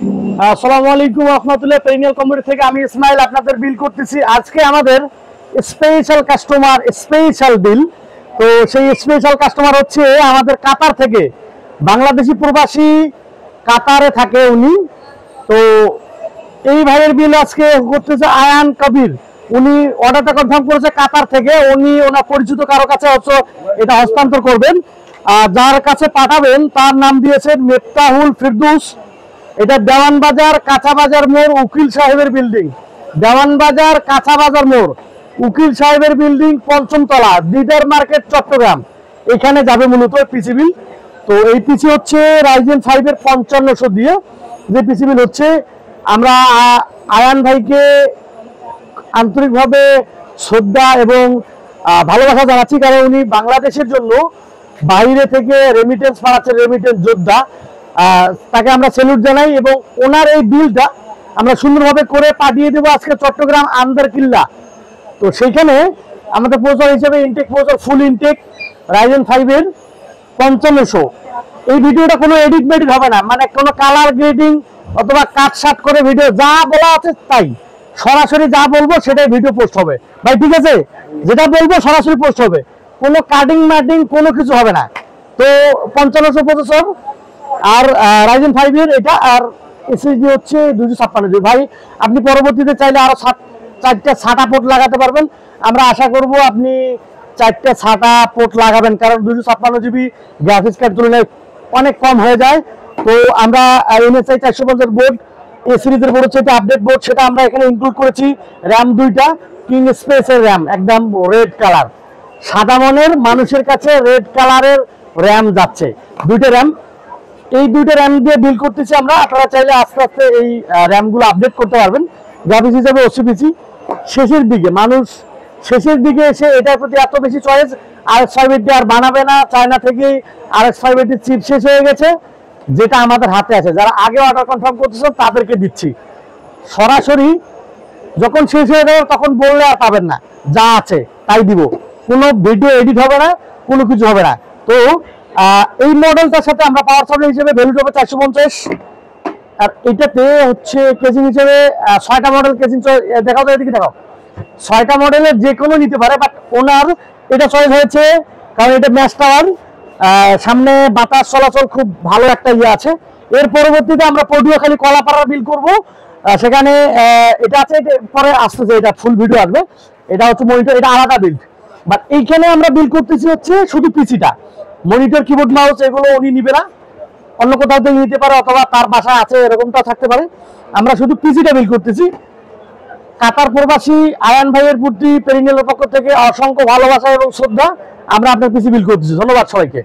আসসালামু আলাইকুম রহমতুল্লাহ। Perineal community থেকে আমি ইসমাইল আপনাদের বিল করতেছি। আজকে আমাদের স্পেশাল কাস্টমার, স্পেশাল বিল। তো সেই স্পেশাল কাস্টমার হচ্ছে আমাদের কাতার থেকে, বাংলাদেশি প্রবাসী, কাতারে থাকে উনি। তো এই ভাইয়ের বিল আজকে করতেছে আয়ান কবির। উনি অর্ডারটা কনফার্ম করেছে কাতার থেকে। উনি ওনার পরিচিত কারো কাছে হচ্ছে এটা হস্তান্তর করবেন। যার কাছে পাঠাবেন তার নাম দিয়েছেন মেফতাহুল ফিরদৌস। এটা দেওয়ান বাজার কাঁচা বাজার মোড়, উকিল সাহেবের বিল্ডিং। দেওয়ান বাজার কাঁচা বাজার মোড়, উকিল সাহেবের বিল্ডিং, পঞ্চম তলা, দিদার মার্কেট, চট্টগ্রাম। এখানে যাবে মূলত পিসি বিল। তো এই পিসি হচ্ছে রাইজেন 5 এর 5500 দিয়ে যে পিসি বিল হচ্ছে। আমরা আয়ান ভাইকে আন্তরিকভাবে শ্রদ্ধা এবং ভালোবাসা জানাচ্ছি, কারণ উনি বাংলাদেশের জন্য বাইরে থেকে রেমিটেন্স পাঠাচ্ছেন, রেমিটেন্স যোদ্ধা। তাকে আমরা স্যালুট জানাই এবং ওনার এই বিলটা আমরা সুন্দরভাবে করে পাঠিয়ে দেবো আজকে চট্টগ্রাম আন্দার কিল্লা। তো সেইখানে আমাদের প্রচার হিসেবে ইনটেক প্রচার, ফুল ইনটেক রাইজেন 5 এর 5500। এই ভিডিওটা কোনো এডিট মেডিট হবে না, মানে কোনো কালার গ্রেডিং অথবা কাট শাট করে ভিডিও, যা বলা আছে তাই সরাসরি যা বলবো সেটাই ভিডিও পোস্ট হবে ভাই, ঠিক আছে? যেটা বলবো সরাসরি পোস্ট হবে, কোনো কাটিং মাটিং কোনো কিছু হবে না। তো 5500 প্রসেসর আর রাইজেন 5 এর এটা, আর এসএসডি হচ্ছে 256 ভাই। আপনি পরবর্তীতে চাইলে আরো 4টা SATA পোর্ট লাগাতে পারবেন। আমরা আশা করব আপনি 4টা SATA পোর্ট লাগাবেন, কারণ 256 জিবি গ্রাফিক্স কার্ড তুলনায় অনেক কম হয়ে যায়। তো আমরা MSI 450 বোর্ড, এ সিরিজের বোর্ড হচ্ছে এটা আপডেট বোর্ড, সেটা আমরা এখানে ইনক্লুড করেছি। র্যাম 2টা কিং স্পেসের র্যাম, একদম রেড কালার, সাদা মনের মানুষের কাছে রেড কালারের র্যাম যাচ্ছে। 2টা র্যাম, এই 2টা র্যাম দিয়ে বিল করতেছি আমরা। আপনারা চাইলে আস্তে আস্তে এই র্যামগুলো আপডেট করতে পারবেন। গ্রাফিক্স হিসাবে ওসিপিসি শেষের দিকে, মানুষ শেষের দিকে এসে এটার প্রতি এত বেশি চয়েস, RX 580 আর বানাবে না, চায়না থেকে RX 580 চিপ শেষ হয়ে গেছে, যেটা আমাদের হাতে আছে। যারা আগে অর্ডার কনফার্ম করতেছেন তাদেরকে দিচ্ছি। সরাসরি যখন শেষ হয়ে যাবে তখন বললে আর পাবেন না, যা আছে তাই দিব, কোনো ভিডিও এডিট হবে না, কোনো কিছু হবে না। তো এই মডেলটার সাথে আমরা পাওয়ার সাপ্লাই হিসেবে ভ্যালু হবে 450, আর এটাতে হচ্ছে কেজিং হিসেবে 6টা মডেল কেজিং। দেখাও তো, এদিকে দেখাও। 6টা মডেলের যে কোনো নিতে পারে, বাট ওনার এটা চয়েস হয়েছে কারণ এটা ম্যাচ টাওয়ার, সামনে বাতাস চলাচল খুব ভালো একটা ইয়ে আছে। এর পরবর্তীতে আমরা পটুয়াখালী কলাপাড়া বিল করব, সেখানে এটা আছে, পরে আসতেছে, এটা ফুল ভিডিও আসবে। এটা হচ্ছে মনিটর, এটা আলাদা বিল্ড, বাট এইখানে আমরা বিল করতেছি হচ্ছে শুধু পিসিটা। মনিটর, কিবোর্ড, মাউস এগুলো উনি নিবে না, অন্য কোথাও থেকে নিতে পারে, অথবা তার বাসায় আছে এরকমটা থাকতে পারে। আমরা শুধু পিসিটা বিল করতেছি। কাতার প্রবাসী আয়ান ভাইয়ের প্রতি পেরিনিয়ালের পক্ষ থেকে অসংখ্য ভালোবাসা এবং শ্রদ্ধা। আমরা আপনার পিসি বিল করতেছি। ধন্যবাদ সবাইকে।